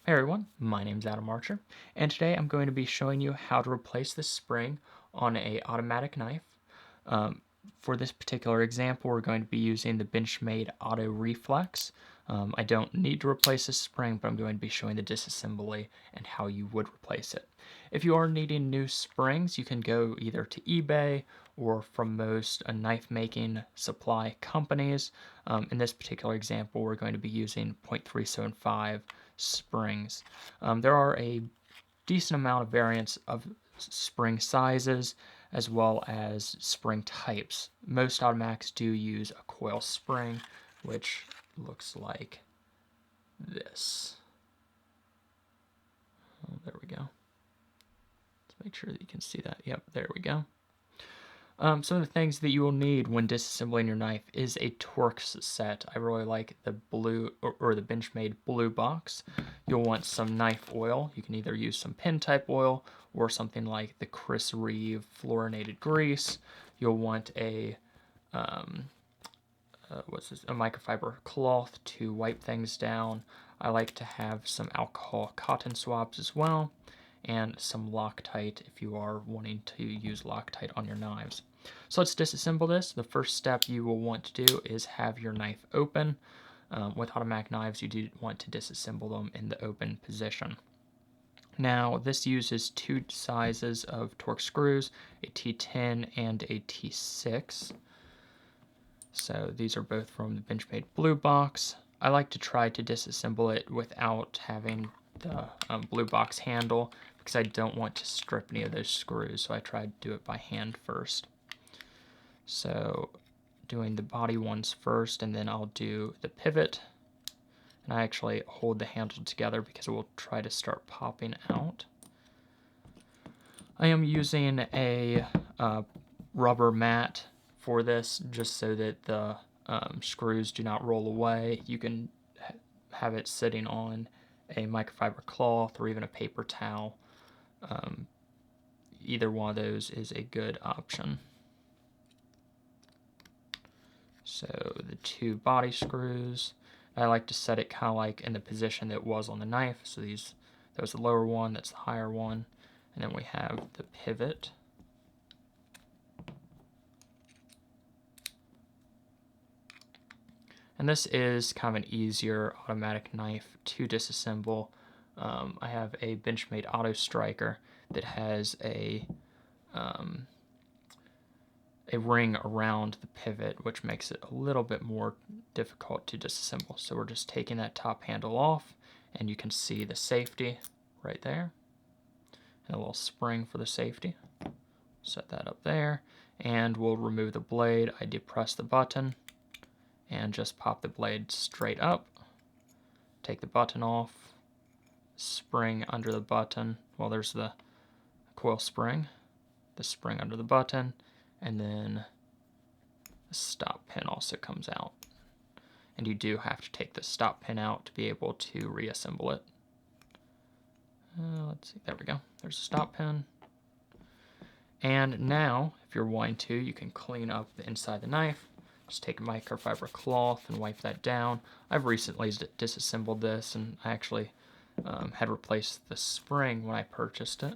Hey everyone, my name's Adam Archer, and today I'm going to be showing you how to replace the spring on a automatic knife. Um, for this particular example, we're going to be using the Benchmade Auto Reflex. I don't need to replace this spring, but I'm going to be showing the disassembly and how you would replace it. If you are needing new springs, you can go either to eBay or from most knife making supply companies. In this particular example, we're going to be using .375 springs. There are a decent amount of variants of spring sizes as well as spring types. Most automatics do use a coil spring, which looks like this. Oh, there we go. Let's make sure that you can see that. Yep, there we go. Some of the things that you will need when disassembling your knife is a Torx set. I really like the blue or the Benchmade blue box. You'll want some knife oil. You can either use some pin type oil or something like the Chris Reeve fluorinated grease. You'll want a a microfiber cloth to wipe things down. I like to have some alcohol cotton swabs as well, and some Loctite if you are wanting to use Loctite on your knives. So let's disassemble this. The first step you will want to do is have your knife open. With automatic knives, you do want to disassemble them in the open position. Now, this uses two sizes of Torx screws, a T10 and a T6. So these are both from the Benchmade blue box. I like to try to disassemble it without having the blue box handle because I don't want to strip any of those screws, so I try to do it by hand first. So doing the body ones first, and then I'll do the pivot. And I actually hold the handle together because it will try to start popping out. I am using a rubber mat for this just so that the screws do not roll away. You can have it sitting on a microfiber cloth or even a paper towel. Either one of those is a good option. So the two body screws, I like to set it kind of like in the position that it was on the knife. So that was the lower one, that's the higher one. And then we have the pivot. And this is kind of an easier automatic knife to disassemble. I have a Benchmade Auto Striker that has a ring around the pivot, which makes it a little bit more difficult to disassemble. So we're just taking that top handle off, and you can see the safety right there, and a little spring for the safety. Set that up there, and we'll remove the blade. I depress the button and just pop the blade straight up. Take the button off, spring under the button. Well, there's the coil spring, the spring under the button, and then the stop pin also comes out. And you do have to take the stop pin out to be able to reassemble it. Let's see, there we go. There's a stop pin. And now, if you're wanting to, you can clean up the inside of the knife. Just take a microfiber cloth and wipe that down. I've recently disassembled this, and I actually had replaced the spring when I purchased it.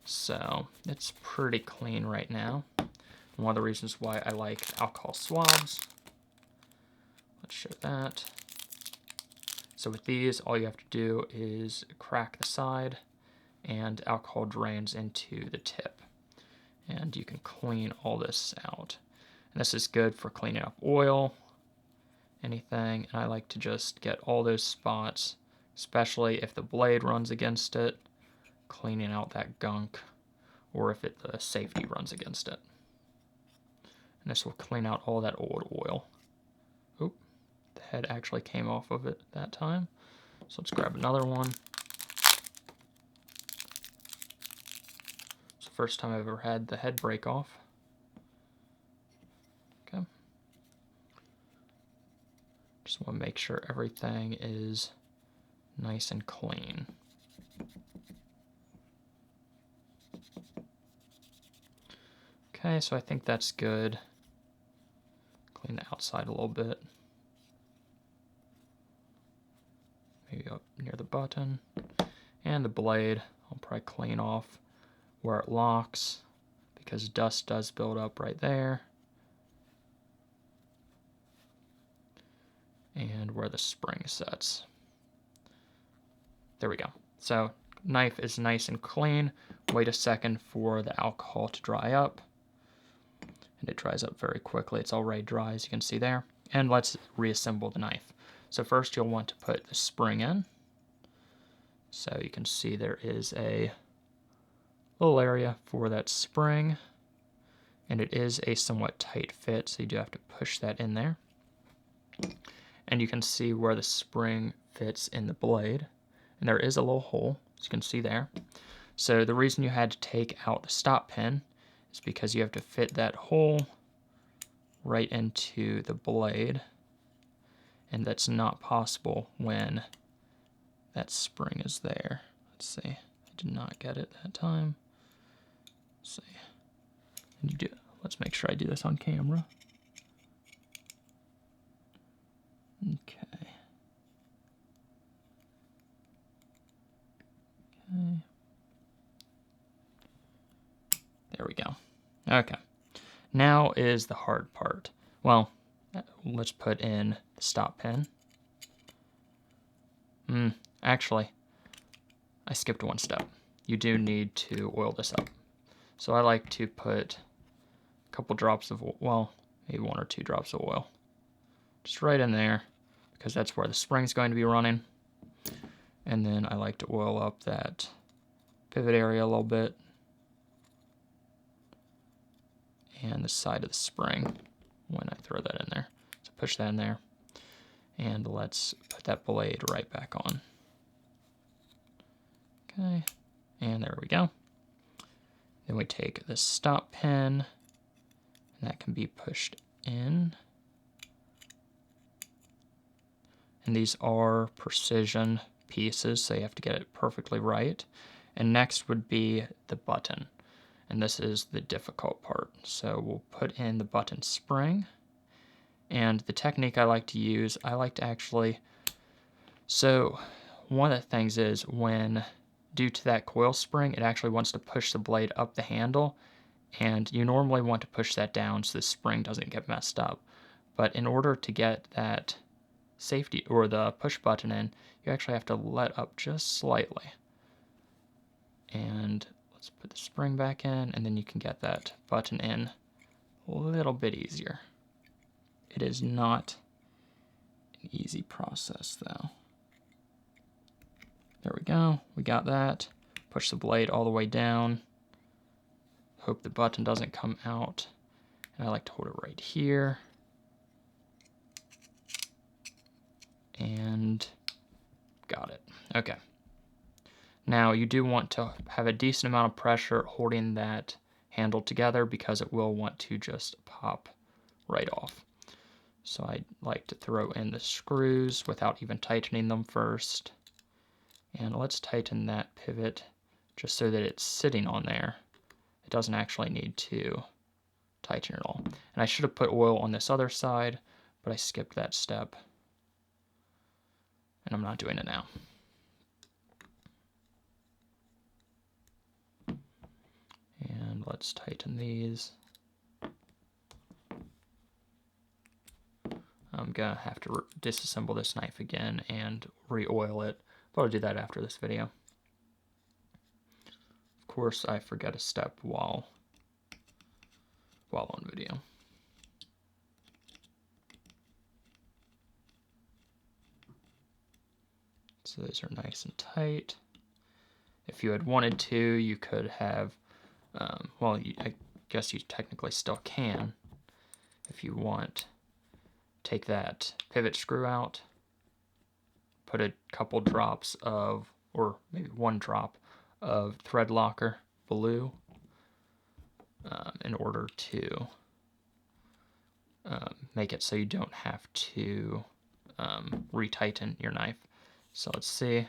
So it's pretty clean right now. And one of the reasons why I like alcohol swabs. Let's show that. So with these, all you have to do is crack the side, and alcohol drains into the tip. And you can clean all this out. And this is good for cleaning up oil, anything. And I like to just get all those spots, especially if the blade runs against it, cleaning out that gunk, or if the safety runs against it. And this will clean out all that old oil. Oop, the head actually came off of it that time. So let's grab another one. It's the first time I've ever had the head break off. Okay. Just want to make sure everything is nice and clean. Okay, so I think that's good. Clean the outside a little bit. Maybe up near the button. And the blade, I'll probably clean off where it locks because dust does build up right there. And where the spring sets. There we go. So knife is nice and clean. Wait a second for the alcohol to dry up. And it dries up very quickly. It's already dry, as you can see there. And let's reassemble the knife. So first you'll want to put the spring in. So you can see there is a little area for that spring. And it is a somewhat tight fit, so you do have to push that in there. And you can see where the spring fits in the blade. And there is a little hole, as you can see there. So the reason you had to take out the stop pin is because you have to fit that hole right into the blade. And that's not possible when that spring is there. Let's see. I did not get it that time. Let's see. And let's make sure I do this on camera. Okay. There we go. Okay. Now is the hard part. Well, let's put in the stop pin. Actually, I skipped one step. You do need to oil this up. So I like to put a couple drops of oil, well, maybe 1 or 2 drops of oil. Just right in there, because that's where the spring's going to be running. And then I like to oil up that pivot area a little bit. And the side of the spring when I throw that in there. So push that in there. And let's put that blade right back on. Okay, and there we go. Then we take the stop pin, and that can be pushed in. And these are precision pieces, so you have to get it perfectly right. And next would be the button. And this is the difficult part. So we'll put in the button spring. And the technique I like to use, I like to actually, so one of the things is when, due to that coil spring, it actually wants to push the blade up the handle. And you normally want to push that down so the spring doesn't get messed up. But in order to get that safety or the push button in, you actually have to let up just slightly. And let's put the spring back in, and then you can get that button in a little bit easier. It is not an easy process though. There we go, we got that. Push the blade all the way down. Hope the button doesn't come out. And I like to hold it right here. And got it. Okay. Now you do want to have a decent amount of pressure holding that handle together because it will want to just pop right off. So I like to throw in the screws without even tightening them first. And let's tighten that pivot just so that it's sitting on there. It doesn't actually need to tighten it all. And I should have put oil on this other side, but I skipped that step. And I'm not doing it now. And let's tighten these. I'm gonna have to disassemble this knife again and re-oil it, but I'll do that after this video. Of course, I forget a step while on video. So those are nice and tight. If you had wanted to, you could have, well, I guess you technically still can, if you want. Take that pivot screw out, put a couple drops of, or maybe 1 drop of thread locker blue in order to make it so you don't have to retighten your knife. So let's see.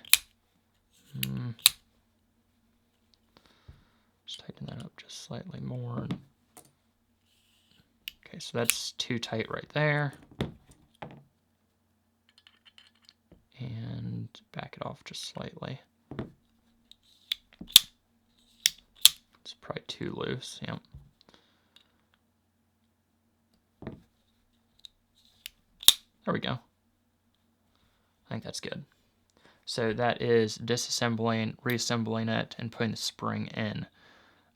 Just tighten that up just slightly more. Okay, so that's too tight right there. and back it off just slightly. It's probably too loose, yep. There we go. I think that's good. So that is disassembling, reassembling it, and putting the spring in.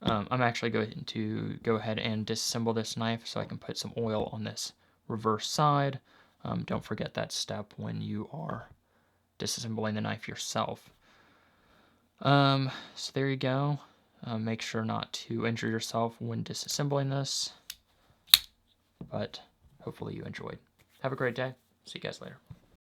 I'm actually going to go ahead and disassemble this knife so I can put some oil on this reverse side. Don't forget that step when you are disassembling the knife yourself. So there you go. Make sure not to injure yourself when disassembling this, but hopefully you enjoyed. Have a great day. See you guys later.